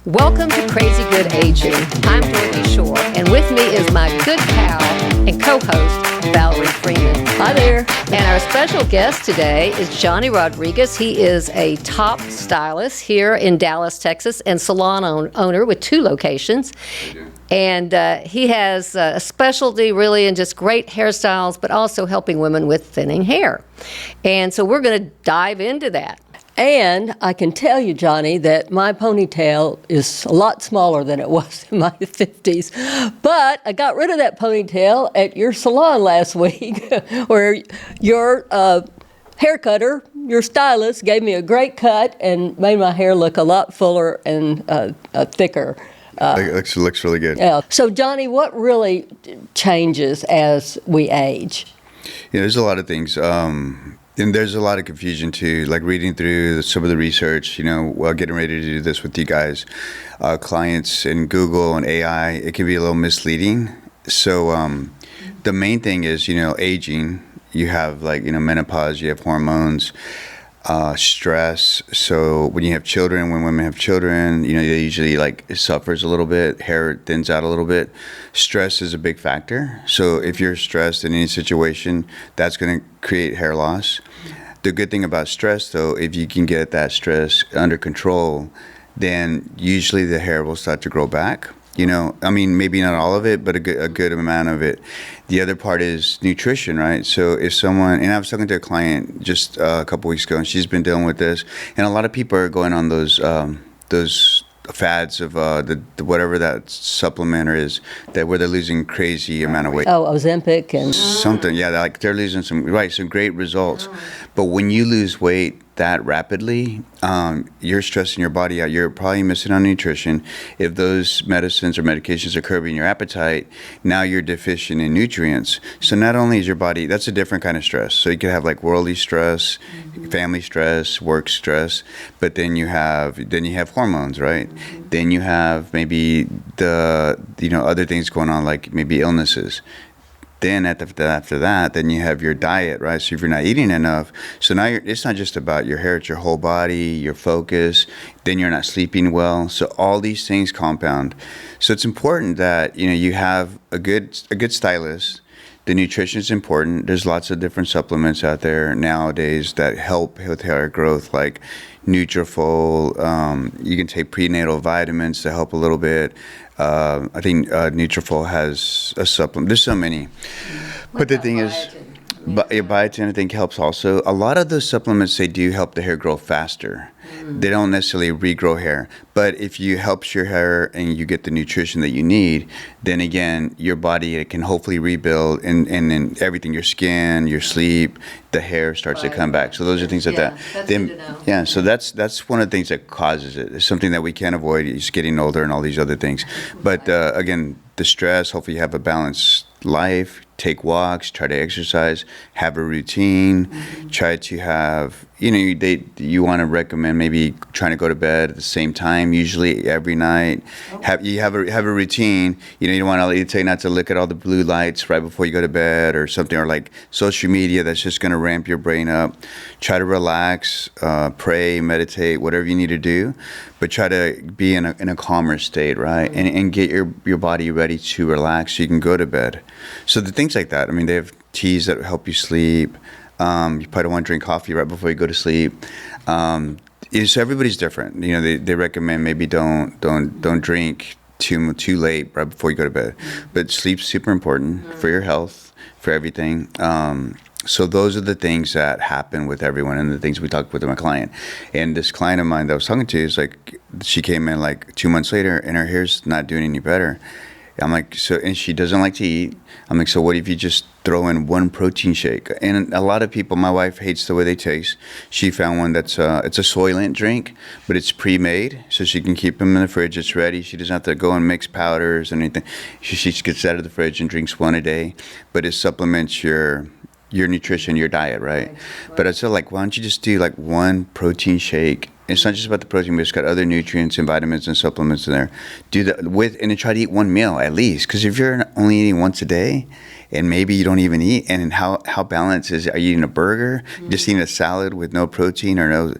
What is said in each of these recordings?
Welcome to Crazy Good Aging. I'm Dorothy Shore, and with me is my good pal and co-host, Valerie Freeman. Hi there. And our special guest today is Johnny Rodriguez. He is a top stylist here in Dallas, Texas, and salon owner with 2 locations. And he has a specialty really in just great hairstyles, but also helping women with thinning hair. And so we're going to dive into that. And I can tell you, Johnny, that my ponytail is a lot smaller than it was in my 50s. But I got rid of that ponytail at your salon last week, where your hair cutter, your stylist, gave me a great cut and made my hair look a lot fuller and thicker. It looks really good. Yeah. So, Johnny, what really changes as we age? Yeah, there's a lot of things. And there's a lot of confusion too, like reading through some of the research, while getting ready to do this with you guys, clients and Google and AI, it can be a little misleading. So the main thing is, aging, you have menopause, you have hormones, stress. So when you have children, when women have children, they usually it suffers a little bit, hair thins out a little bit. Stress is a big factor. So if you're stressed in any situation, that's going to create hair loss. The good thing about stress, though, if you can get that stress under control, then usually the hair will start to grow back. Maybe not all of it, but a good amount of it. The other part is nutrition, right? So if someone, and I was talking to a client just a couple weeks ago, and she's been dealing with this, and a lot of people are going on those fads of the whatever that supplement is, that where they're losing crazy amount of weight. Oh, Ozempic and something, yeah, they're losing some great results. But when you lose weight that rapidly, you're stressing your body out. You're probably missing on nutrition. If those medicines or medications are curbing your appetite, now you're deficient in nutrients. So not only is your body, that's a different kind of stress. So you could have worldly stress, family stress, work stress, but then you have hormones, right? Then you have maybe the other things going on, like maybe illnesses. Then after that, then you have your diet, right? So if you're not eating enough, so now it's not just about your hair, it's your whole body, your focus. Then you're not sleeping well. So all these things compound. So it's important that you have a good stylist. The nutrition is important. There's lots of different supplements out there nowadays that help with hair growth, like Nutrafol. You can take prenatal vitamins to help a little bit. I think Nutrafol has a supplement. There's so many. But the thing is, biotin I think helps also. A lot of those supplements, they do help the hair grow faster. They don't necessarily regrow hair. But if you helps your hair and you get the nutrition that you need, then again, your body, it can hopefully rebuild and everything, your skin, your sleep, the hair starts to come back. So those are things like that. That's good to know. Yeah, so that's one of the things that causes it. It's something that we can't avoid. It's getting older and all these other things. But again, the stress, hopefully you have a balanced life, take walks, try to exercise, have a routine, try to have, you want to recommend maybe trying to go to bed at the same time, usually every night. Okay. Have a routine. You don't want to tell you not to look at all the blue lights right before you go to bed or something, or like social media that's just going to ramp your brain up. Try to relax, pray, meditate, whatever you need to do, but try to be in a calmer state, right? And get your body ready to relax so you can go to bed. So the things like that. They have teas that help you sleep. You probably don't want to drink coffee right before you go to sleep. So everybody's different. They recommend maybe don't drink too late right before you go to bed. But sleep's super important for your health, for everything. So those are the things that happen with everyone, and the things we talked with my client. And this client of mine that I was talking to is she came in 2 months later, and her hair's not doing any better. I'm like, so, and she doesn't like to eat. I'm like, so what if you just throw in one protein shake? And a lot of people, my wife hates the way they taste. She found one that's, it's a Soylent drink, but it's pre-made, so she can keep them in the fridge. It's ready. She doesn't have to go and mix powders or anything. She gets out of the fridge and drinks one a day, but it supplements your nutrition, your diet, right? But I said, why don't you just do one protein shake? It's not just about the protein, but it's got other nutrients and vitamins and supplements in there. Do that and then try to eat one meal at least. Because if you're only eating once a day, and maybe you don't even eat, and how balanced is it? Are you eating a burger? Just eating a salad with no protein or no?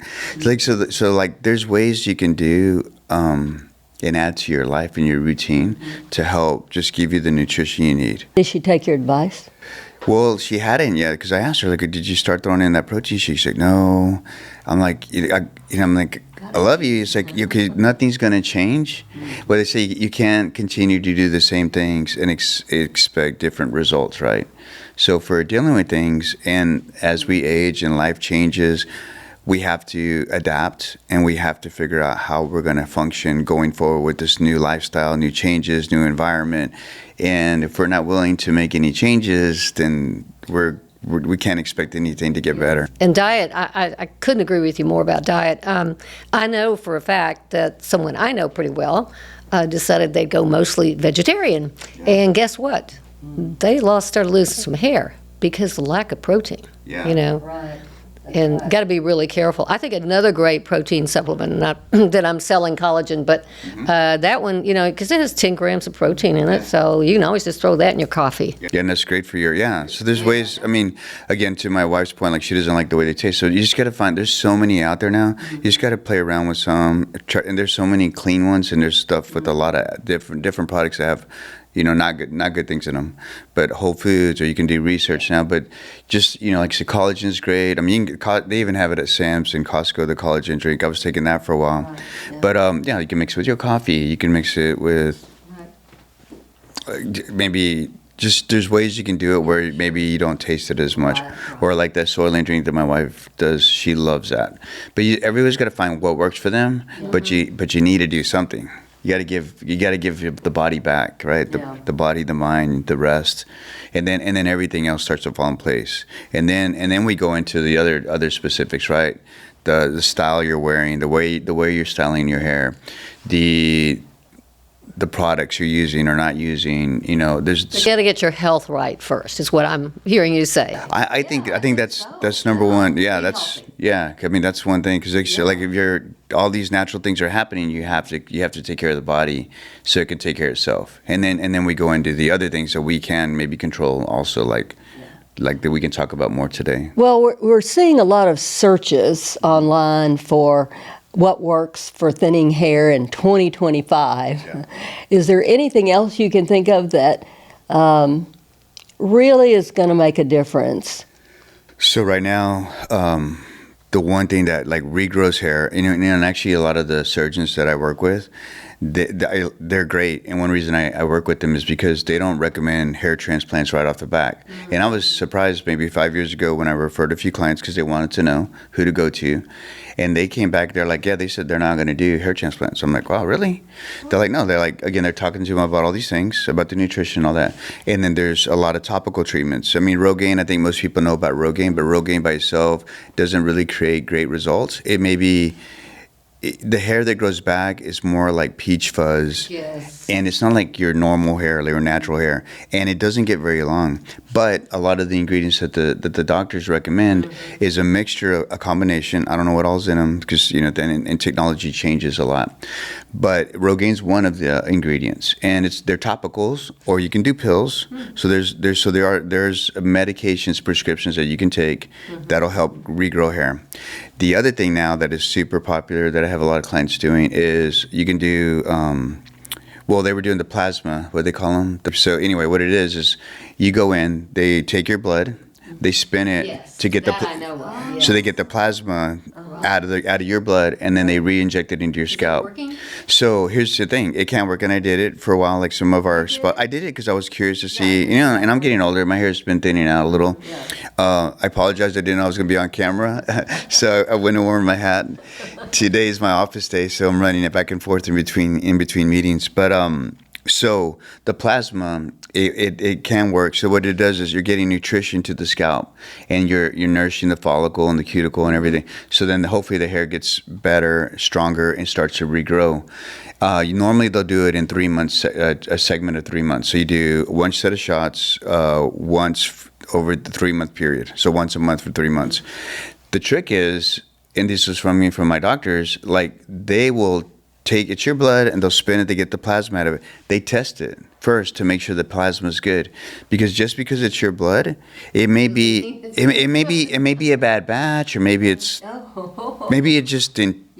So there's ways you can do and add to your life and your routine to help just give you the nutrition you need. Did she take your advice? Well, she hadn't yet, because I asked her, like, did you start throwing in that protein shake? She's like, no. I'm like, I'm like, I love you. It's like, nothing's going to change. But they say you can't continue to do the same things and expect different results, right? So for dealing with things, and as we age and life changes, we have to adapt, and we have to figure out how we're going to function going forward with this new lifestyle, new changes, new environment. And if we're not willing to make any changes, then we can't expect anything to get better. And diet, I couldn't agree with you more about diet. I know for a fact that someone I know pretty well decided they'd go mostly vegetarian. And guess what? They started losing some hair because of the lack of protein, you know. Right. And got to be really careful. I think another great protein supplement, not that I'm selling collagen, but that one, you know, because it has 10 grams of protein in it, so you can always just throw that in your coffee. Yeah, and that's great for so there's ways, I mean, again, to my wife's point, like, she doesn't like the way they taste, so you just got to find, there's so many out there now, you just got to play around with some, and there's so many clean ones, and there's stuff with a lot of different products that have, you know, not good things in them. But Whole Foods, or you can do research now. But just, you know, like, so collagen is great. I mean, they even have it at Sam's and Costco, the collagen drink. I was taking that for a while. Right. Yeah. But yeah, you can mix it with your coffee. You can mix it with maybe just, there's ways you can do it where maybe you don't taste it as much. Right. Or like that soylent drink that my wife does, she loves that. But everybody's got to find what works for them. Mm-hmm. But you need to do something. You got to give the body back, right? The body, the mind, the rest, and then everything else starts to fall in place. And then we go into the other specifics, right? The style you're wearing, the way you're styling your hair, the products you're using or not using. You know, you got to get your health right first, is what I'm hearing you say. I think that's number one. Yeah, I mean, that's one thing, because like, if all these natural things are happening, you have to take care of the body so it can take care of itself. And then we go into the other things that we can maybe control also, like that we can talk about more today. Well, we're seeing a lot of searches online for what works for thinning hair in 2025. Yeah. Is there anything else you can think of that really is going to make a difference? So right now, the one thing that, like, regrows hair, and actually a lot of the surgeons that I work with, they're great. And one reason I work with them is because they don't recommend hair transplants right off the bat. Mm-hmm. And I was surprised maybe 5 years ago when I referred a few clients because they wanted to know who to go to. And they came back, they're like, yeah, they said they're not going to do hair transplants. I'm like, wow, really? They're like, no. They're like, again, they're talking to them about all these things, about the nutrition, all that. And then there's a lot of topical treatments. I mean, Rogaine, I think most people know about Rogaine, but Rogaine by itself doesn't really create great results. It may be, the hair that grows back is more like peach fuzz. Yes. And it's not like your normal hair, like your natural hair. And it doesn't get very long. But a lot of the ingredients that the doctors recommend is a mixture, a combination. I don't know what all's in them, because, you know, then and technology changes a lot. But Rogaine's one of the ingredients, and they're topicals, or you can do pills. So there's medications, prescriptions that you can take that'll help regrow hair. The other thing now that is super popular that I have a lot of clients doing is you can do, well, they were doing the plasma, what they call them. So anyway, what it is you go in, they take your blood, they spin it to get so they get the plasma out of your blood, and then they re-inject it into your scalp. So here's the thing, it can work, and I did it for a while. Like, some of our I did it because I was curious to see, you know, and I'm getting older, my hair's been thinning out a little. I apologize, I didn't know I was going to be on camera, so I went and wore my hat. Today is my office day, so I'm running it back and forth in between meetings. But so the plasma, it can work. So what it does is you're getting nutrition to the scalp, and you're nourishing the follicle and the cuticle and everything. So then hopefully the hair gets better, stronger, and starts to regrow. Normally they'll do it in 3 months, a segment of 3 months. So you do one set of shots once over the 3 month period. So once a month for 3 months. The trick is, and this was from my doctors, like, they will it's your blood, and they'll spin it, they get the plasma out of it. They test it first to make sure the plasma is good, because just because it's your blood, it may be a bad batch, or maybe it just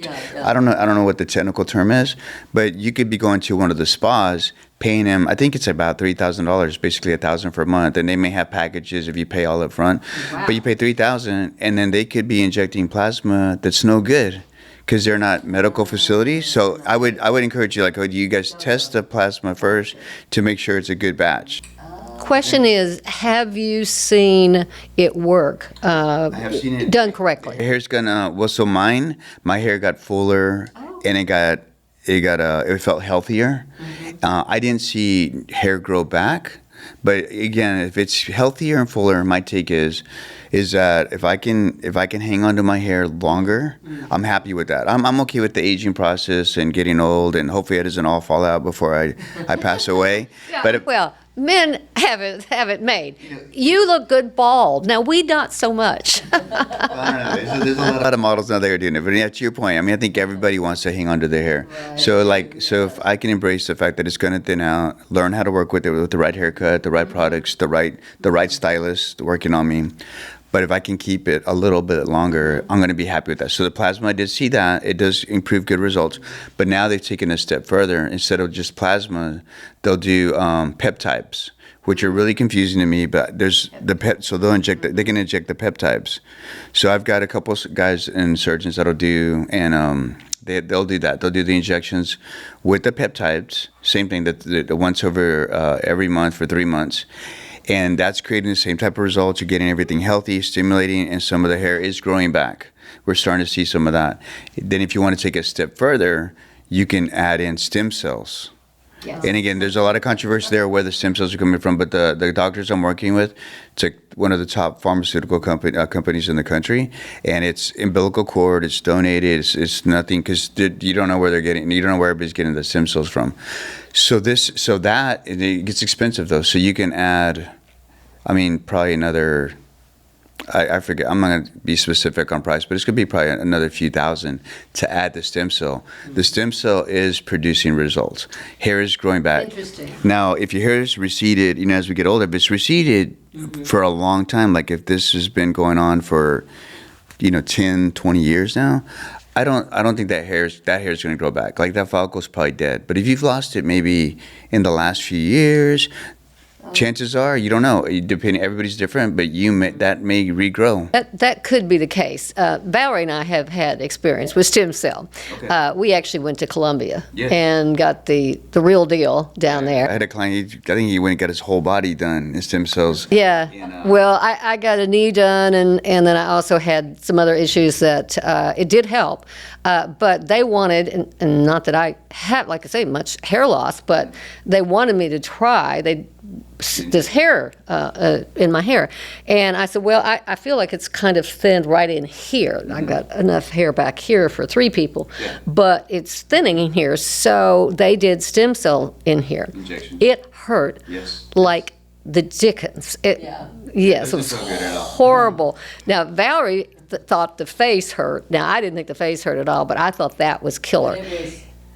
I don't know what the technical term is, but you could be going to one of the spas, paying them, I think it's about $3,000, basically $1,000 for a month, and they may have packages if you pay all up front, but you pay $3,000, and then they could be injecting plasma that's no good because they're not medical facilities. So I would encourage you, like, you guys test the plasma first to make sure it's a good batch. Question is, have you seen it work? I have seen it done correctly. Hair's gonna so my hair got fuller, and it felt healthier. I didn't see hair grow back, but again, if it's healthier and fuller, my take is that if I can hang on to my hair longer, I'm happy with that. I'm okay with the aging process and getting old, and hopefully it doesn't all fall out before I pass away. But Well, men have it made. You look good bald. Now, we not so much. I don't know. There's a lot of models now that are doing it. But yeah, to your point, I mean, I think everybody wants to hang on to their hair. Right. So if I can embrace the fact that it's going to thin out, learn how to work with it with the right haircut, the right products, the right stylist working on me. But if I can keep it a little bit longer, I'm going to be happy with that. So the plasma, I did see that. It does improve good results. But now they've taken a step further. Instead of just plasma, they'll do peptides, which are really confusing to me. But there's so they can inject the peptides. So I've got a couple of guys and surgeons that'll do, and they'll do that. They'll do the injections with the peptides. Same thing, the once over every month for 3 months. And that's creating the same type of results. You're getting everything healthy, stimulating, and some of the hair is growing back. We're starting to see some of that. Then if you want to take a step further, you can add in stem cells. Yeah. And again, there's a lot of controversy there where the stem cells are coming from, but the doctors I'm working with, it's like one of the top pharmaceutical companies in the country, and it's umbilical cord, it's donated, it's nothing, because you don't know where everybody's getting the stem cells from. So it gets expensive though, so you can add, probably another, I forget, I'm not going to be specific on price, but it's going to be probably another few thousand to add the stem cell. The stem cell is producing results. Hair is growing back. Interesting. Now, if your hair is receded, as we get older, but it's receded for a long time, like if this has been going on for, 10, 20 years now, I don't think that hair is going to grow back. Like that follicle's probably dead. But if you've lost it maybe in the last few years, chances are, you don't know. Everybody's different, but that may regrow. That could be the case. Valerie and I have had experience with stem cell. Okay. We actually went to Colombia and got the real deal down there. I had a client, I think he went and got his whole body done in stem cells. Yeah. Well, I got a knee done, and then I also had some other issues that it did help. But they wanted, and not that I have, like I say, much hair loss, but they wanted me to try. This hair in my hair, and I said, well, I feel like it's kind of thinned right in here. I got enough hair back here for 3 people, but it's thinning in here. So they did stem cell in here. Injection. It hurt like the dickens. Yes, it was horrible. Now Valerie thought the face hurt. Now I didn't think the face hurt at all, but I thought that was killer.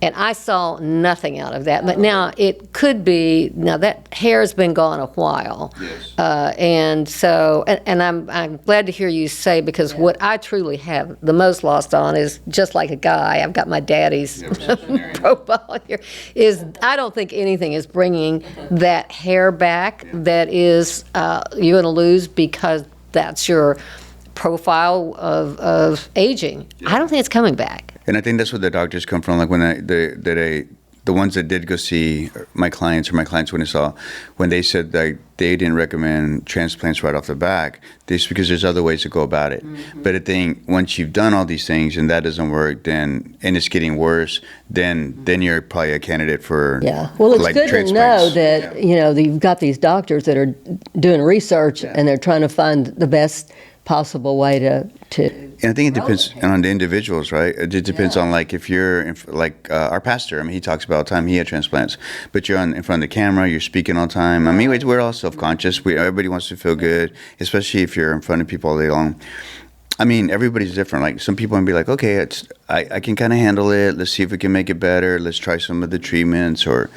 And I saw nothing out of that. But now it could be, that hair's been gone a while. Yes. And so, and I'm glad to hear you say, because what I truly have the most lost on is just like a guy. I've got my daddy's profile here. I don't think anything is bringing that hair back that is you're going to lose, because that's your profile of aging. I don't think it's coming back. And I think that's where the doctors come from. Like when the ones that did go see my clients when they said that they didn't recommend transplants right off the back, this because there's other ways to go about it. Mm-hmm. But I think once you've done all these things and that doesn't work, and it's getting worse, then you're probably a candidate for Well, it's good to know that you've got these doctors that are doing research and they're trying to find the best possible way to. And I think it depends on the individuals, right? It depends on, like, if you're our pastor. He talks about all the time. He had transplants, but you're in front of the camera. You're speaking all the time. We're all self-conscious. Everybody wants to feel good, especially if you're in front of people all day long. Everybody's different. Like some people can be like, okay, I can kind of handle it. Let's see if we can make it better. Let's try some of the treatments or,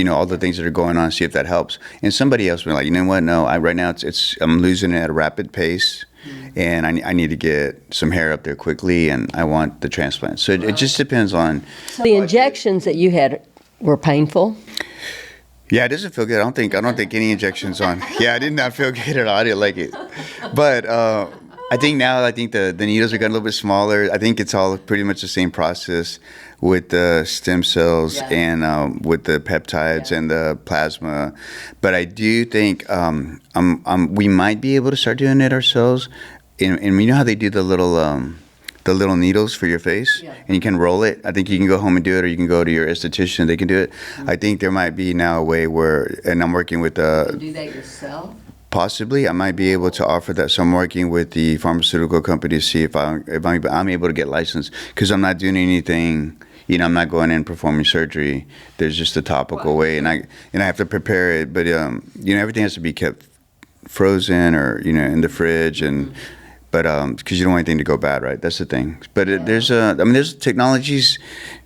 all the things that are going on. See if that helps. And somebody else will be like, you know what? No, right now I'm losing it at a rapid pace. and I need to get some hair up there quickly, and I want the transplant. So it just depends on. The injections that you had were painful. Yeah, it doesn't feel good. I don't think any injections on. Yeah, I did not feel good at all. I didn't like it. But I think now, the needles are getting a little bit smaller. I think it's all pretty much the same process with the stem cells and with the peptides and the plasma. But I do think we might be able to start doing it ourselves. And you know how they do the little needles for your face, and you can roll it. I think you can go home and do it, or you can go to your esthetician. They can do it. I think there might be now a way where, and I'm working with You can do that yourself? possibly I might be able to offer that. So I'm working with the pharmaceutical company to see if I'm able to get licensed, because I'm not doing anything. You know, I'm not going in performing surgery. There's just a topical way, and I have to prepare it. But you know, everything has to be kept frozen or in the fridge and. But because you don't want anything to go bad, right? That's the thing. But there's technology's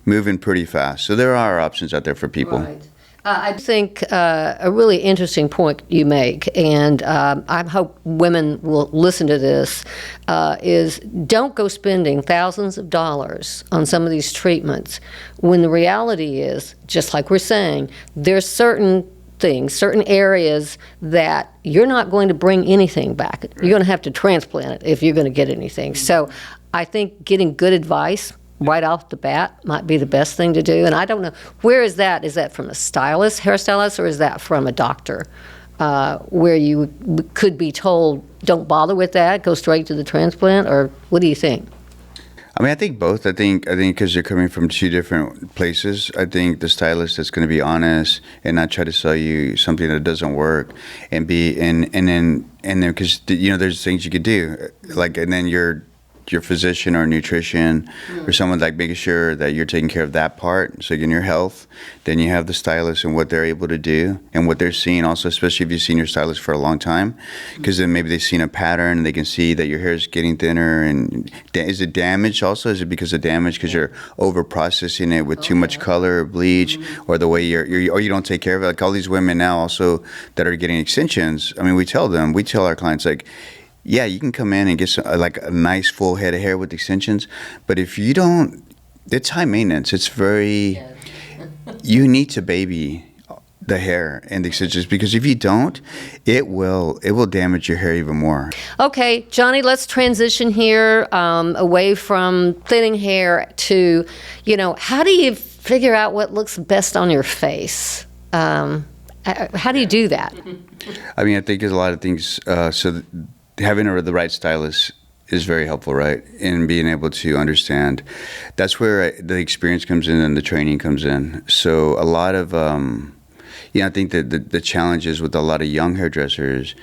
moving pretty fast, so there are options out there for people. Right. I think a really interesting point you make, and I hope women will listen to this, is don't go spending thousands of dollars on some of these treatments when the reality is, just like we're saying, there's certain things, certain areas that you're not going to bring anything back. You're going to have to transplant it if you're going to get anything. So I think getting good advice right off the bat might be the best thing to do. And I don't know, where is that? Is that from a stylist, hairstylist, or is that from a doctor? Where you could be told, don't bother with that, go straight to the transplant, or what do you think? I mean, I think both. I think because you're coming from two different places. I think the stylist that's going to be honest and not try to sell you something that doesn't work, and then because there's things you could do, and then your physician or nutrition or someone making sure that you're taking care of that part. So again, your health. Then you have the stylist and what they're able to do and what they're seeing also, especially if you've seen your stylist for a long time, because then maybe they've seen a pattern and they can see that your hair is getting thinner. And is it damaged also? Is it because of damage because you're over processing it with too much color or bleach, or the way or you don't take care of it? Like all these women now also that are getting extensions. I mean, we tell our clients yeah, you can come in and get a nice full head of hair with extensions, but if you don't, it's high maintenance. It's very, you need to baby the hair and the extensions, because if you don't, it will damage your hair even more. Okay, Johnny, let's transition here away from thinning hair to, how do you figure out what looks best on your face? How do you do that? I mean, I think there's a lot of things. Having the right stylist is very helpful, right? In being able to understand. That's where the experience comes in and the training comes in. So a lot of, I think that the challenges with a lot of young hairdressers,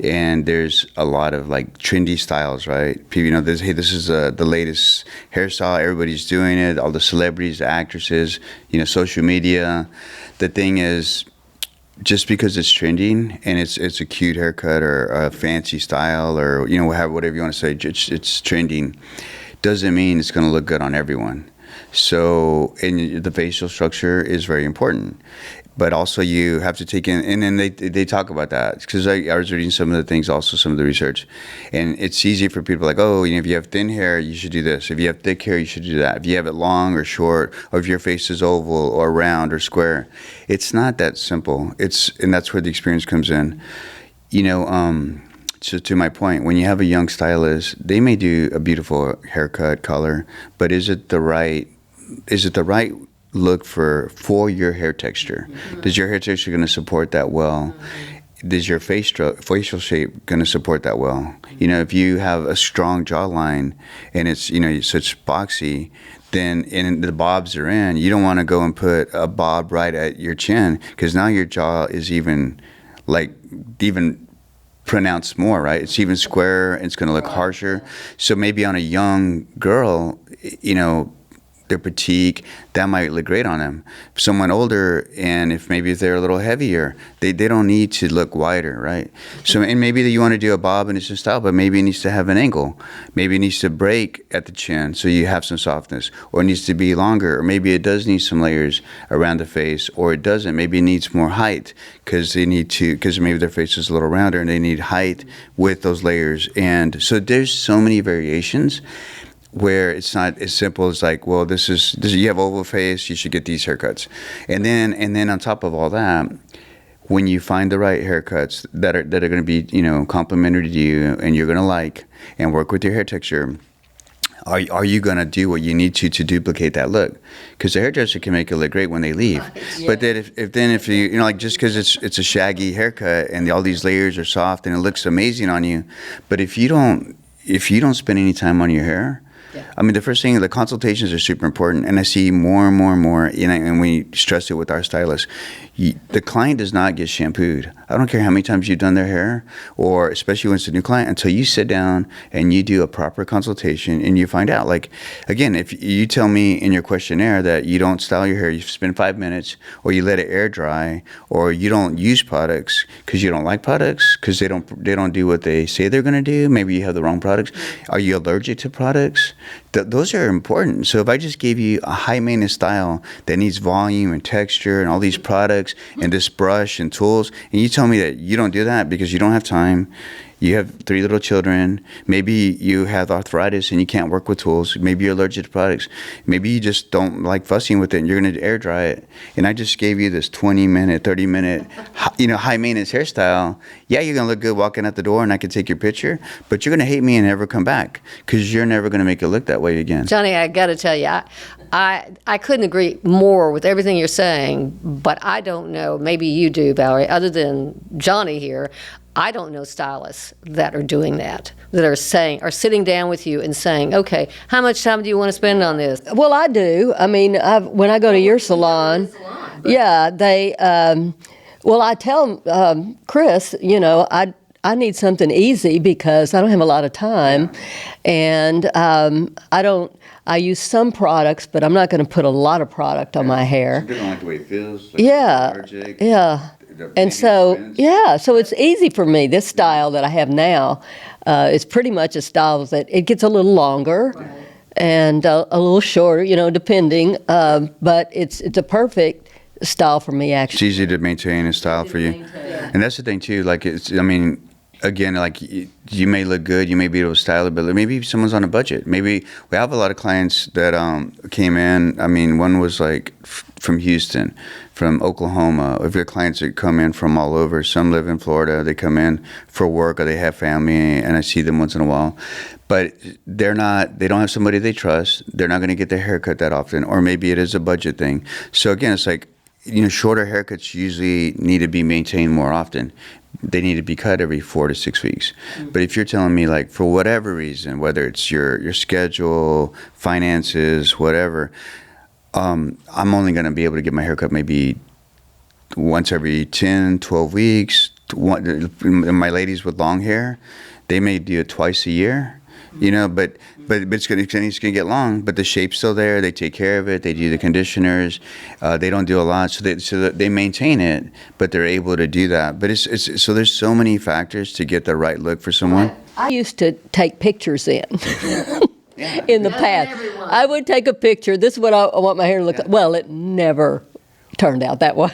and there's a lot of trendy styles, right? People, this is the latest hairstyle. Everybody's doing it. All the celebrities, the actresses, social media. The thing is, just because it's trending and it's a cute haircut or a fancy style or whatever you want to say, it's trending, doesn't mean it's going to look good on everyone. So, and the facial structure is very important, but also you have to take in, and then they talk about that, because I was reading some of the things, also some of the research, and it's easy for people if you have thin hair, you should do this. If you have thick hair, you should do that. If you have it long or short, or if your face is oval or round or square, it's not that simple. And that's where the experience comes in. So to my point, when you have a young stylist, they may do a beautiful haircut, color, but is it the right look for your hair texture? Does your hair texture going to support that well? Is your facial shape going to support that well? If you have a strong jawline and it's such boxy, then and the bobs are in, you don't want to go and put a bob right at your chin, because now your jaw is even pronounced more, right? It's even squarer. It's going to look harsher. So maybe on a young girl, their petite, that might look great on them. Someone older, and if they're a little heavier, they don't need to look wider, right? So, and maybe you want to do a bob and it's a style, but maybe it needs to have an angle. Maybe it needs to break at the chin so you have some softness, or it needs to be longer, or maybe it does need some layers around the face, or it doesn't. Maybe it needs more height because maybe their face is a little rounder and they need height with those layers. And so there's so many variations where it's not as simple as like, well, this is you have oval face, you should get these haircuts. And then on top of all that, when you find the right haircuts that are going to be, complimentary to you and you're going to like and work with your hair texture, are you going to do what you need to duplicate that look? Because the hairdresser can make it look great when they leave. Yeah. But then if you like, just because it's a shaggy haircut and all these layers are soft and it looks amazing on you, but if you don't spend any time on your hair, yeah. I mean, the first thing, the consultations are super important, and I see more and more, and we stress it with our stylists. The client does not get shampooed. I don't care how many times you've done their hair, or especially when it's a new client, until you sit down and you do a proper consultation and you find out. Like, again, if you tell me in your questionnaire that you don't style your hair, you spend 5 minutes, or you let it air dry, or you don't use products because you don't like products, because they don't do what they say they're going to do. Maybe you have the wrong products. Are you allergic to products? Those are important. So if I just gave you a high maintenance style that needs volume and texture and all these products and this brush and tools, and you tell me that you don't do that because you don't have time, you have 3 little children, maybe you have arthritis and you can't work with tools, maybe you're allergic to products, maybe you just don't like fussing with it and you're going to air dry it, and I just gave you this 20-minute, 30-minute, high maintenance hairstyle, yeah, you're going to look good walking out the door and I can take your picture, but you're going to hate me and never come back because you're never going to make it look that way again. Johnny, I got to tell you, I couldn't agree more with everything you're saying, but I don't know, maybe you do, Valerie, other than Johnny here, I don't know stylists that are doing that are sitting down with you and saying, okay, how much time do you want to spend on this? Well, I do. I mean, when I go to your salon, yeah, they, I tell Chris, I need something easy because I don't have a lot of time, and I use some products, but I'm not going to put a lot of product on my hair. Some people don't like the way it feels. Like Yeah. And so it's easy for me. This style that I have now is pretty much a style that it gets a little longer and a little shorter, depending. But it's a perfect style for me, actually. It's easy to maintain a style for you. And that's the thing, too. Like, again, like you may look good, you may be able to style it, but maybe someone's on a budget. Maybe we have a lot of clients that came in. I mean, one was like from Houston, from Oklahoma. If your clients that come in from all over, some live in Florida, they come in for work or they have family, and I see them once in a while. But they don't have somebody they trust. They're not going to get their haircut that often, or maybe it is a budget thing. So again, it's like, shorter haircuts usually need to be maintained more often. They need to be cut every 4 to 6 weeks. Mm-hmm. But if you're telling me, like, for whatever reason, whether it's your schedule, finances, whatever, I'm only going to be able to get my haircut maybe once every 10, 12 weeks. My ladies with long hair, they may do it twice a year. But it's going to get long. But the shape's still there. They take care of it. They do the conditioners. They don't do a lot, so they maintain it. But they're able to do that. But so there's so many factors to get the right look for someone. I used to take pictures in the past. I would take a picture. This is what I want my hair to look like. Well, it never turned out that way.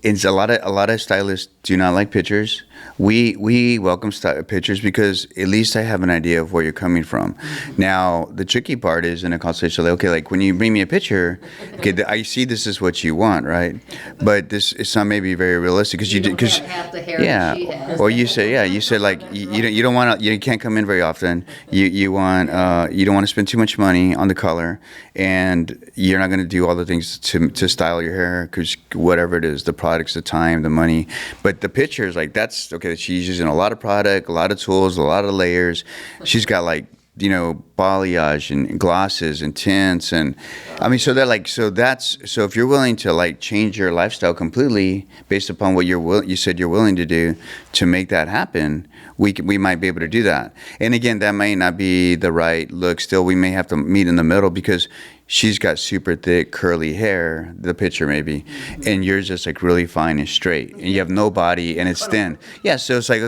It's a lot of stylists do not like pictures. We welcome pictures because at least I have an idea of where you're coming from. Mm-hmm. Now, the tricky part is in a consultation, like when you bring me a picture, okay, I see this is what you want, right? But it's not maybe very realistic because have half the hair that she has. Or you said like you don't want to, you can't come in very often. You don't want to spend too much money on the color, and you're not going to do all the things to style your hair because whatever it is, the products, the time, the money. But the pictures, like, that's okay. She's using a lot of product, a lot of tools, a lot of layers. She's got like balayage and glosses and tints, and I mean, so if you're willing to like change your lifestyle completely based upon what you said you're willing to do to make that happen, we might be able to do that. And again, that may not be the right look. Still, we may have to meet in the middle because she's got super thick curly hair, the picture maybe, and yours just like really fine and straight, and you have no body and it's thin. Yeah, so it's like,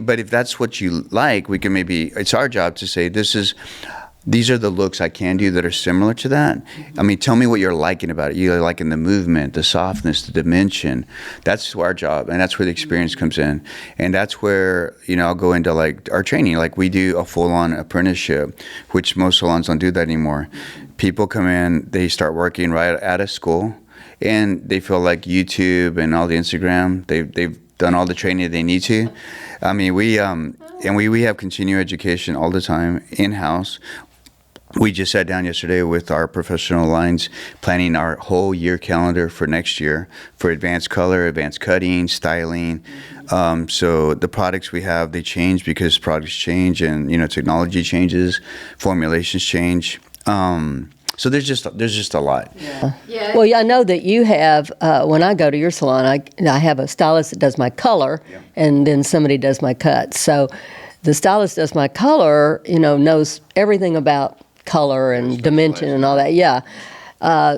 but if that's what you like, we can maybe, it's our job to say these are the looks I can do that are similar to that. I mean, tell me what you're liking about it. You're liking the movement, the softness, the dimension. That's our job, and that's where the experience comes in. And that's where, I'll go into like our training. Like we do a full-on apprenticeship, which most salons don't do that anymore. People come in, they start working right out of school, and they feel like YouTube and all the Instagram, they've done all the training they need to. I mean, we have continuing education all the time in-house. We just sat down yesterday with our professional lines, planning our whole year calendar for next year for advanced color, advanced cutting, styling. So the products we have, they change because products change and, technology changes, formulations change. So there's just a lot. Yeah. Well, I know that you have, when I go to your salon, I have a stylist that does my color, and then somebody does my cuts. So the stylist does my color, knows everything about color and dimension and all that. Yeah.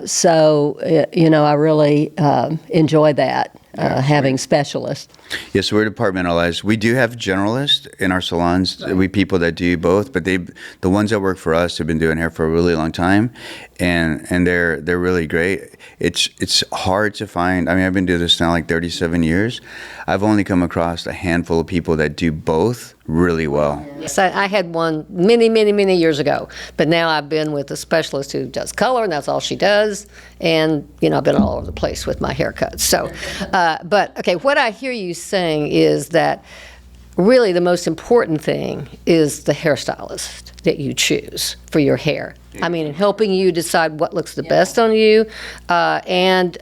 So I really enjoy that, having specialists. Yes, we're departmentalized. We do have generalists in our salons. Right. We people that do both, but the ones that work for us have been doing hair for a really long time, and they're really great. It's hard to find. I mean, I've been doing this now like 37 years. I've only come across a handful of people that do both really well. Yes, I had one many years ago, but now I've been with a specialist who does color, and that's all she does. And I've been all over the place with my haircuts. So, but okay, what I hear you saying is that really the most important thing is the hairstylist that you choose for your hair. I mean, helping you decide what looks the best on you, and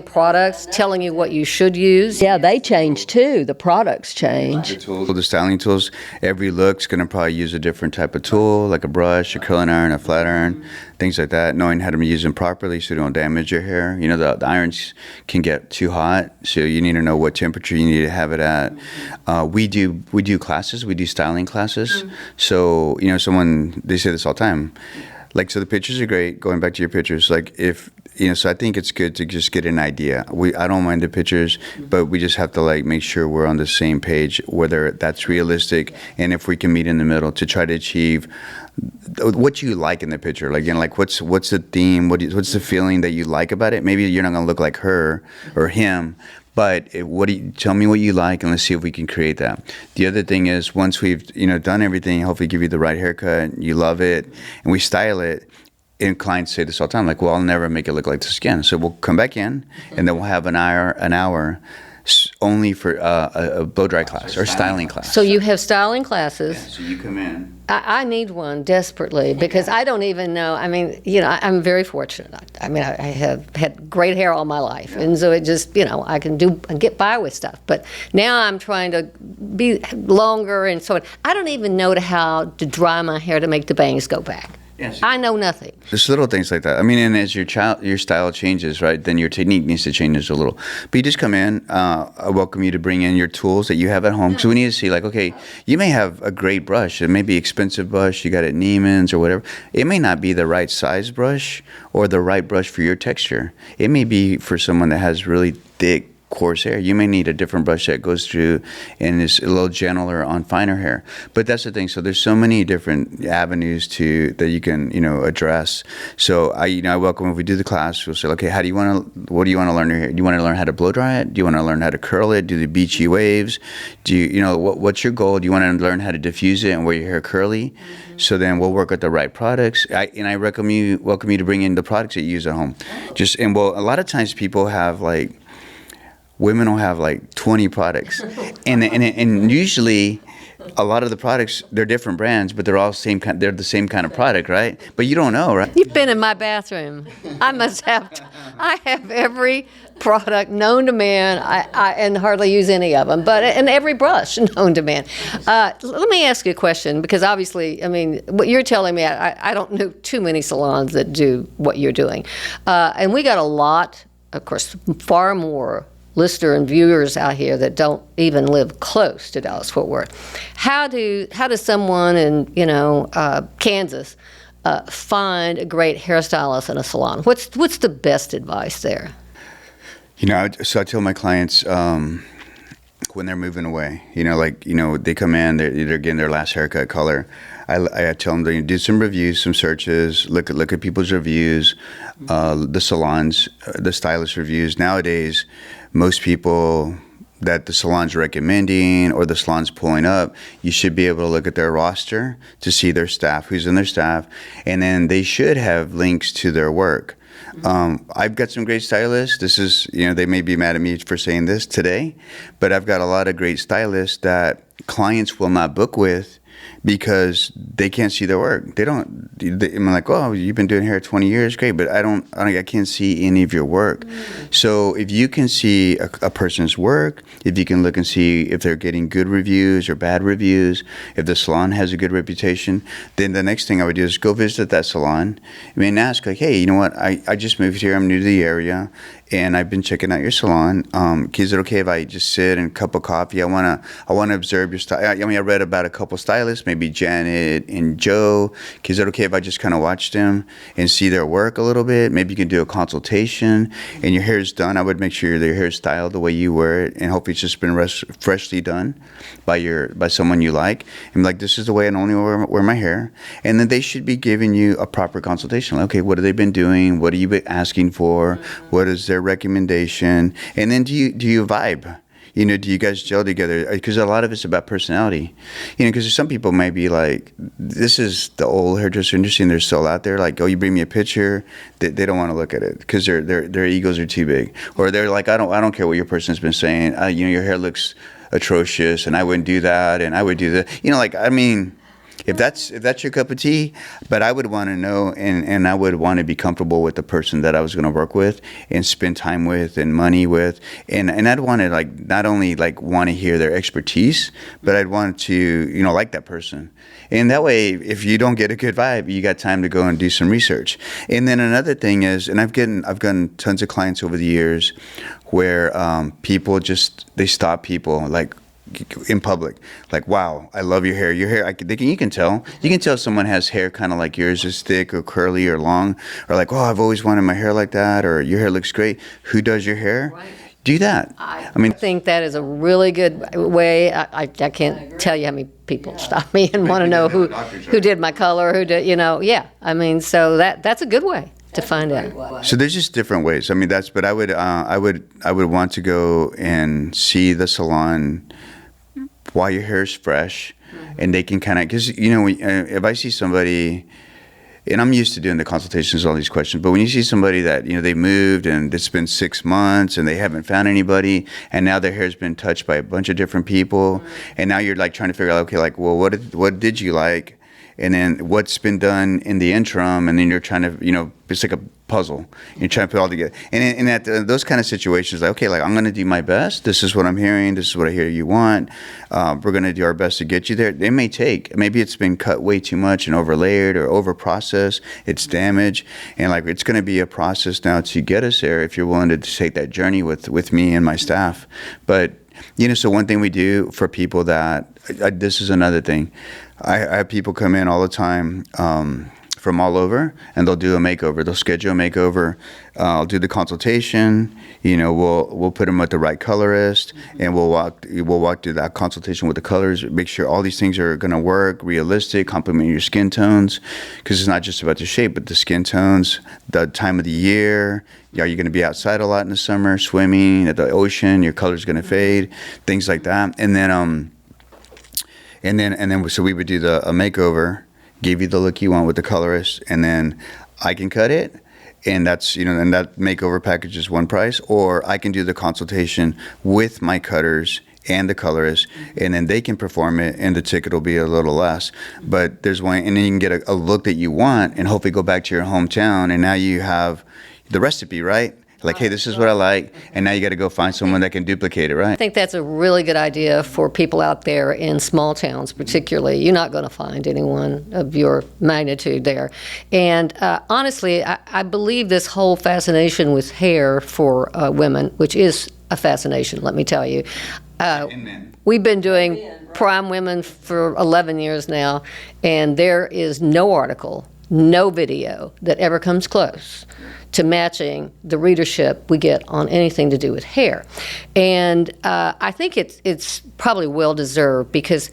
products, telling you what you should use. Yeah, they change too. The products change. The styling tools, every look's going to probably use a different type of tool, like a brush, a curling iron, a flat iron, things like that. Knowing how to use them properly so you don't damage your hair. The irons can get too hot, so you need to know what temperature you need to have it at. We do classes. We do styling classes. So they say this all the time. Like, so the pictures are great. Going back to your pictures, like so I think it's good to just get an idea. I don't mind the pictures, but we just have to make sure we're on the same page, whether that's realistic and if we can meet in the middle to try to achieve what you like in the picture. What's the theme? What's the feeling that you like about it? Maybe you're not going to look like her or him, but tell me what you like, and let's see if we can create that. The other thing is, once we've done everything, hopefully give you the right haircut, you love it, and we style it. And clients say this all the time, well, I'll never make it look like this again. So we'll come back in, and then we'll have an hour only for a blow dry class or styling class. So you have styling classes. Yeah, so you come in. I need one desperately because I don't even know. I mean, I'm very fortunate. I mean, I have had great hair all my life, and so it just, I can get by with stuff. But now I'm trying to be longer, and so I don't even know how to dry my hair to make the bangs go back. Yes. I know nothing. Just little things like that. I mean, and as your style changes, right, then your technique needs to change a little. But you just come in. I welcome you to bring in your tools that you have at home. So we need to see, okay, you may have a great brush. It may be expensive brush. You got it at Neiman's or whatever. It may not be the right size brush or the right brush for your texture. It may be for someone that has really thick, coarse hair. You may need a different brush that goes through and is a little gentler on finer hair. But that's the thing. So there's so many different avenues that you can address. So I welcome, if we do the class, we'll say, okay, what do you want to learn your hair? Do you want to learn how to blow dry it? Do you want to learn how to curl it? Do the beachy waves? Do what's your goal? Do you want to learn how to diffuse it and wear your hair curly? So then we'll work with the right products. I welcome you to bring in the products that you use at home. A lot of times people have women will have 20 products, and usually a lot of the products, they're different brands, but they're all they're the same kind of product, right? But you don't know, right? You've been in my bathroom. I have every product known to man. And hardly use any of them, and every brush known to man. Let me ask you a question, because obviously, I mean, what you're telling me, I don't know too many salons that do what you're doing, and we got a lot, of course, far more listener and viewers out here that don't even live close to Dallas-Fort Worth. How does someone in Kansas find a great hairstylist in a salon? What's the best advice there? So I tell my clients when they're moving away, they come in, they're getting their last haircut color. I tell them to do some reviews, some searches, look at people's reviews, the salons, the stylist reviews. Nowadays, most people that the salon's recommending or the salon's pulling up, you should be able to look at their roster to see their staff, who's in their staff, and then they should have links to their work. I've got some great stylists. This is, they may be mad at me for saying this today, but I've got a lot of great stylists that clients will not book with because they can't see their work. I'm like, oh, you've been doing hair 20 years, great, but I can't see any of your work. So if you can see a person's work, if you can look and see if they're getting good reviews or bad reviews, if the salon has a good reputation, then the next thing I would do is go visit that salon and ask, like, hey, you know what, I just moved here, I'm new to the area, and I've been checking out your salon. Is it okay if I just sit and a cup of coffee? I wanna observe your style. I read about a couple stylists, maybe Janet and Joe. Is it okay if I just kind of watch them and see their work a little bit? Maybe you can do a consultation. And your hair is done, I would make sure your hair is styled the way you wear it, and hopefully it's just been freshly done by someone you like. And like, this is the way I normally wear my hair. And then they should be giving you a proper consultation. Like, okay, what have they been doing? What are you asking for? What is their recommendation? And then do you vibe? Do you guys gel together? Because a lot of it's about personality. Because some people might be like, this is the old hairdresser industry, and they're still out there like, oh, you bring me a picture, they don't want to look at it because their egos are too big, or they're like, I don't care what your person's been saying. Your hair looks atrocious, and I wouldn't do that, and I would do that. If that's your cup of tea, but I would want to know, and I would want to be comfortable with the person that I was going to work with and spend time with and money with, and I'd want to not only want to hear their expertise, but I'd want to like that person, and that way if you don't get a good vibe, you got time to go and do some research. And then another thing is, and I've gotten tons of clients over the years where people they stop people like in public, like, wow, I love your hair. Your hair, you can tell someone has hair kind of like yours, is thick or curly or long, or like, oh, I've always wanted my hair like that, or your hair looks great. Who does your hair? Right. Do that. I think that is a really good way. I can't tell you how many people stop me and want to know who did my color, who did, yeah. So that's a good way to find out. So there's just different ways. But I would want to go and see the salon while your hair is fresh, and they can kind of, because if I see somebody, and I'm used to doing the consultations, all these questions, but when you see somebody that they moved and it's been 6 months and they haven't found anybody, and now their hair's been touched by a bunch of different people, and now you're like trying to figure out, okay, like, well, what did you like? And then what's been done in the interim, and then you're trying to, it's like a puzzle. You're trying to put it all together. And in those kind of situations, like, okay, like, I'm going to do my best. This is what I'm hearing. This is what I hear you want. We're going to do our best to get you there. It may take, maybe it's been cut way too much and overlayered or over-processed. It's damaged. And, like, it's going to be a process now to get us there if you're willing to take that journey with me and my staff. But, so one thing we do for people that, this is another thing. I have people come in all the time from all over, and they'll do a makeover. They'll schedule a makeover. I'll do the consultation. We'll put them with the right colorist, and we'll walk through that consultation with the colors. Make sure all these things are going to work, realistic, complement your skin tones, because it's not just about the shape, but the skin tones, the time of the year. Are you going to be outside a lot in the summer, swimming at the ocean? Your color's going to fade, things like that. And then so we would do a makeover, give you the look you want with the colorist, and then I can cut it, and that's and that makeover package is one price, or I can do the consultation with my cutters and the colorist, and then they can perform it, and the ticket will be a little less. But there's one, and then you can get a look that you want, and hopefully go back to your hometown, and now you have the recipe, right? Like, hey, this is what I like, and now you got to go find someone that can duplicate it, right? I think that's a really good idea for people out there in small towns, particularly. You're not going to find anyone of your magnitude there. And honestly, I believe this whole fascination with hair for women, which is a fascination, let me tell you. We've been doing Prime Women for 11 years now, and there is no article no video that ever comes close to matching the readership we get on anything to do with hair. And I think it's probably well deserved, because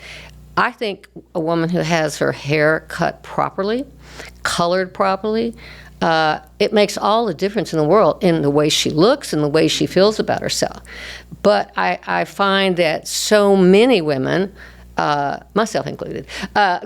I think a woman who has her hair cut properly, colored properly, it makes all the difference in the world in the way she looks and the way she feels about herself. But I find that so many women, myself included,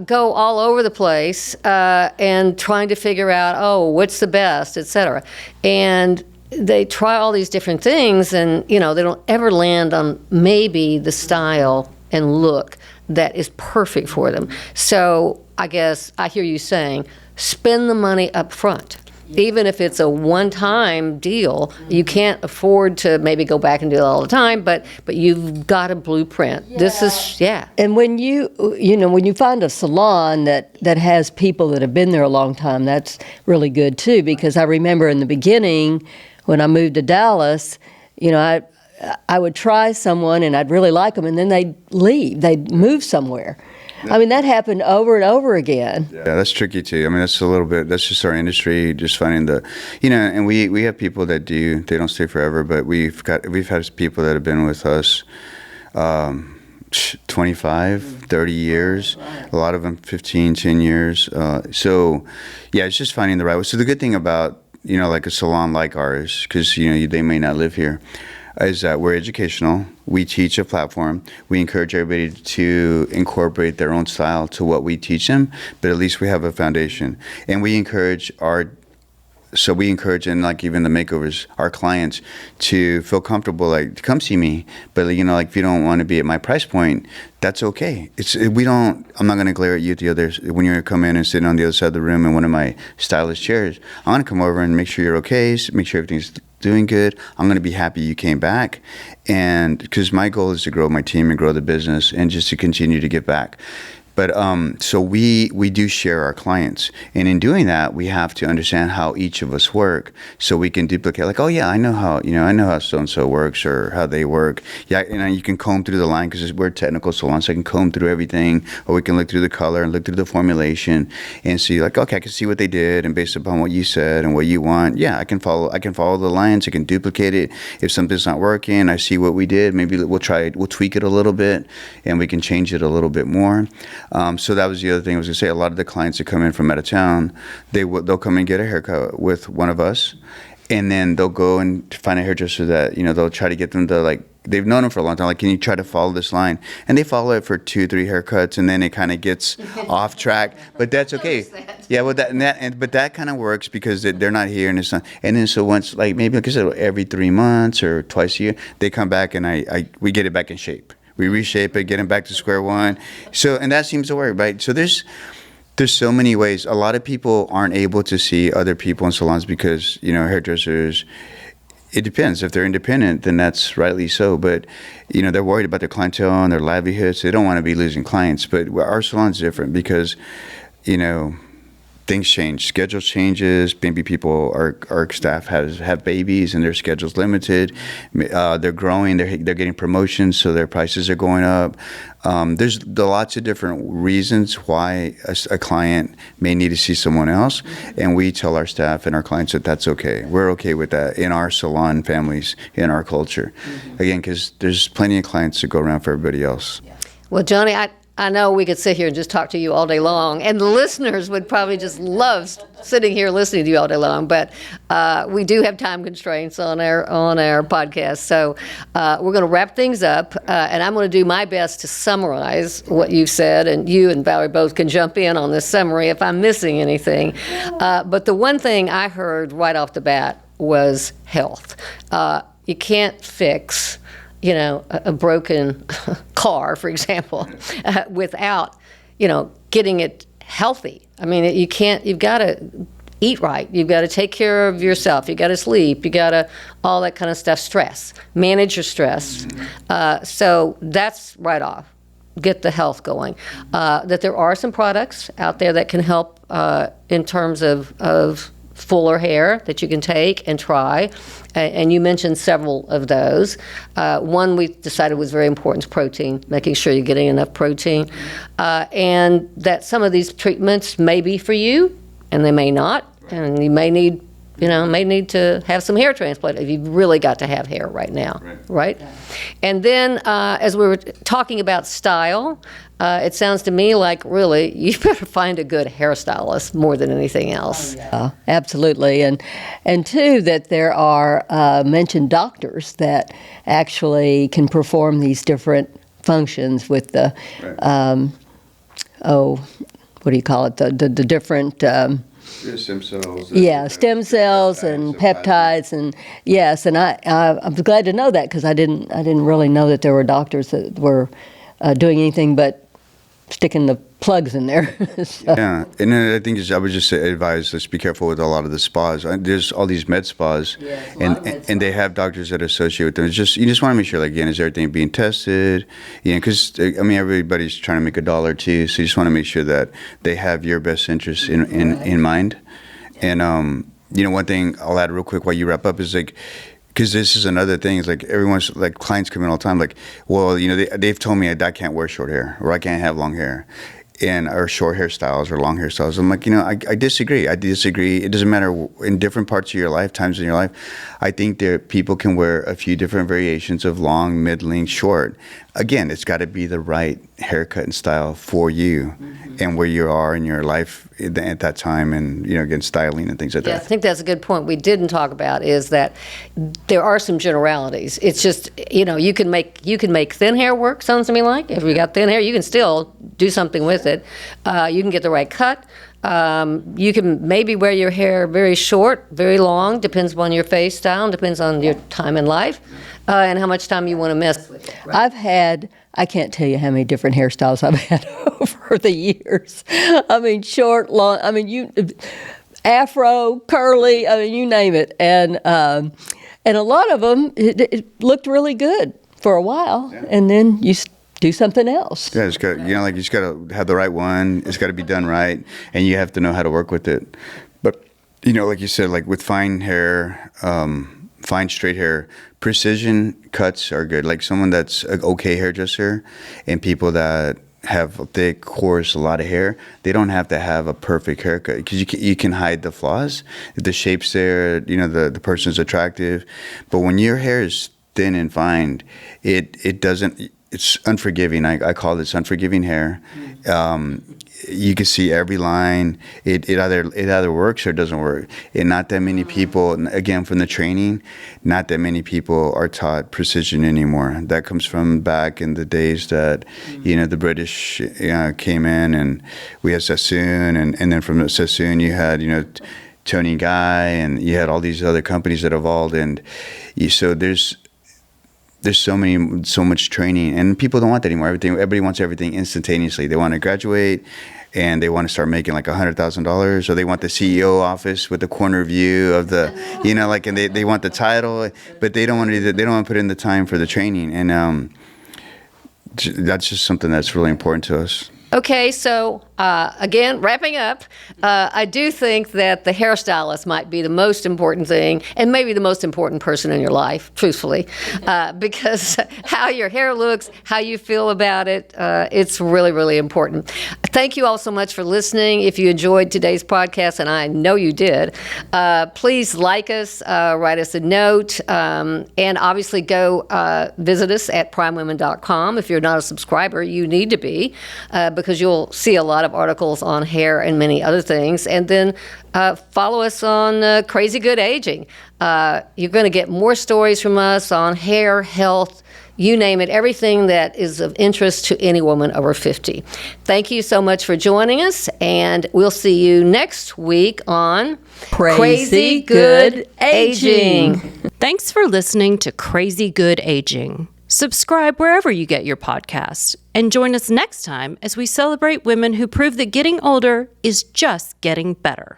go all over the place and trying to figure out, oh, what's the best, et cetera. And they try all these different things, and they don't ever land on maybe the style and look that is perfect for them. So I guess I hear you saying, spend the money up front. Even if it's a one-time deal, you can't afford to maybe go back and do it all the time, but you've got a blueprint. Yeah. This is, yeah. And when when you find a salon that has people that have been there a long time, that's really good too, because I remember in the beginning when I moved to Dallas, I would try someone and I'd really like them, and then they'd leave. They'd move somewhere. I mean, that happened over and over again. Yeah, that's tricky too. I mean, that's just our industry, just finding and we have people that they don't stay forever, but we've had people that have been with us 25, 30 years, a lot of them 15, 10 years. So yeah, it's just finding the right way. So the good thing about, like a salon like ours, because, they may not live here, is that we're educational. We teach a platform. We encourage everybody to incorporate their own style to what we teach them, but at least we have a foundation. And we encourage and like even the makeovers, our clients to feel comfortable, like, come see me. But like if you don't want to be at my price point, that's okay. I'm not going to glare at you at the others when you come in and sit on the other side of the room in one of my stylist chairs. I want to come over and make sure you're okay, make sure everything's doing good. I'm going to be happy you came back, and because my goal is to grow my team and grow the business and just to continue to give back. But so we do share our clients, and in doing that, we have to understand how each of us work, so we can duplicate. Like, oh yeah, I know how so and so works, or how they work. Yeah, you can comb through the line because we're a technical salon, so I can comb through everything, or we can look through the color and look through the formulation and see, like, okay, I can see what they did, and based upon what you said and what you want, yeah, I can follow the lines. I can duplicate it. If something's not working, I see what we did. Maybe we'll tweak it a little bit, and we can change it a little bit more. So that was the other thing I was going to say. A lot of the clients that come in from out of town, they'll come and get a haircut with one of us, and then they'll go and find a hairdresser that, they'll try to get them to, like, they've known them for a long time. Like, can you try to follow this line? And they follow it for 2-3 haircuts, and then it kind of gets off track. But that's okay. Yeah, well, but that kind of works because they're not here, and it's not. And then so once, like, maybe like I said, every 3 months or twice a year, they come back, and we get it back in shape. We reshape it, get them back to square one. So, and that seems to work, right? So there's so many ways. A lot of people aren't able to see other people in salons because, hairdressers, it depends. If they're independent, then that's rightly so. But, they're worried about their clientele and their livelihoods. They don't want to be losing clients. But our salon's different because, things change, schedule changes. Maybe our staff have babies and their schedule's limited. They're growing, they're getting promotions, so their prices are going up. There's lots of different reasons why a client may need to see someone else, and we tell our staff and our clients that that's okay. We're okay with that in our salon families, in our culture. Again, because there's plenty of clients to go around for everybody else. Well, Johnny, I know we could sit here and just talk to you all day long, and the listeners would probably just love sitting here listening to you all day long. But we do have time constraints on our podcast, so we're going to wrap things up, and I'm going to do my best to summarize what you've said, and you and Valerie both can jump in on this summary if I'm missing anything. But the one thing I heard right off the bat was health. You can't fix a broken car, for example, without, getting it healthy. I mean, you've got to eat right. You've got to take care of yourself. You got to sleep. You got to, all that kind of stuff. Stress. Manage your stress. So that's right off. Get the health going. That there are some products out there that can help in terms of fuller hair that you can take and try. And you mentioned several of those. One we decided was very important is protein, making sure you're getting enough protein. And that some of these treatments may be for you and they may not, and you may need to have some hair transplant if you've really got to have hair right now, right? And then as we were talking about style, it sounds to me like really you better find a good hairstylist more than anything else. Absolutely, and two, that there are mentioned doctors that actually can perform these different functions with the what do you call it, the different Stem cells. Stem cells and peptides, and yes, and I'm glad to know that, because I didn't really know that there were doctors that were doing anything but sticking the plugs in there. So. Yeah, and then I think I would just advise, let's be careful with a lot of the spas. There's all these med spas, and they have doctors that associate with them. It's just, you just want to make sure, like, again, is everything being tested? Because everybody's trying to make $1 too, so you just want to make sure that they have your best interests in mind. And one thing I'll add real quick while you wrap up is, like, because this is another thing, is like everyone's, like, clients come in all the time, like, well, they've told me I can't wear short hair, or I can't have long hair, or short hairstyles or long hairstyles. I'm like, I disagree. It doesn't matter in different parts of your life, times in your life. I think that people can wear a few different variations of long, mid-length, short. Again, it's got to be the right haircut and style for you and where you are in your life at that time, and again, styling and things like that. I think that's a good point we didn't talk about, is that there are some generalities. It's just, you can make thin hair work, sounds to me like. If you got thin hair, you can still do something with it. You can get the right cut. You can maybe wear your hair very short, very long, depends on your face style, depends on your time in life, and how much time you want to mess with it. Right? I can't tell you how many different hairstyles I've had over the years. I mean, short, long, afro, curly, you name it. And a lot of them, it looked really good for a while, and then you do something else. Yeah, it's got, you just got to have the right one. It's got to be done right, and you have to know how to work with it. But like you said, like with fine hair, fine straight hair, precision cuts are good. Like someone that's an okay hairdresser, and people that have thick, coarse, a lot of hair, they don't have to have a perfect haircut, because you can hide the flaws. If the shape's there, the person's attractive. But when your hair is thin and fine, it doesn't. It's unforgiving. I call this unforgiving hair. You can see every line. It either works or it doesn't work. And not that many people, again, from the training, not that many people are taught precision anymore. That comes from back in the days that, the British came in, and we had Sassoon, and then from Sassoon you had, Tony Guy, and you had all these other companies that evolved, and so there's so much training, and people don't want that anymore. Everybody wants everything instantaneously. They want to graduate, and they want to start making like $100,000, or they want the CEO office with the corner view of the, and they want the title, but they don't want to. They don't want to put in the time for the training, and that's just something that's really important to us. Okay, so again, wrapping up, I do think that the hairstylist might be the most important thing, and maybe the most important person in your life, truthfully, because how your hair looks, how you feel about it, it's really, really important. Thank you all so much for listening. If you enjoyed today's podcast, and I know you did, please like us, write us a note, and obviously go visit us at primewomen.com. If you're not a subscriber, you need to be, because you'll see a lot of articles on hair and many other things. And then follow us on Crazy Good Aging. You're going to get more stories from us on hair, health, you name it, everything that is of interest to any woman over 50. Thank you so much for joining us, and we'll see you next week on Crazy Good Aging. Thanks for listening to Crazy Good Aging. Subscribe wherever you get your podcasts, and join us next time as we celebrate women who prove that getting older is just getting better.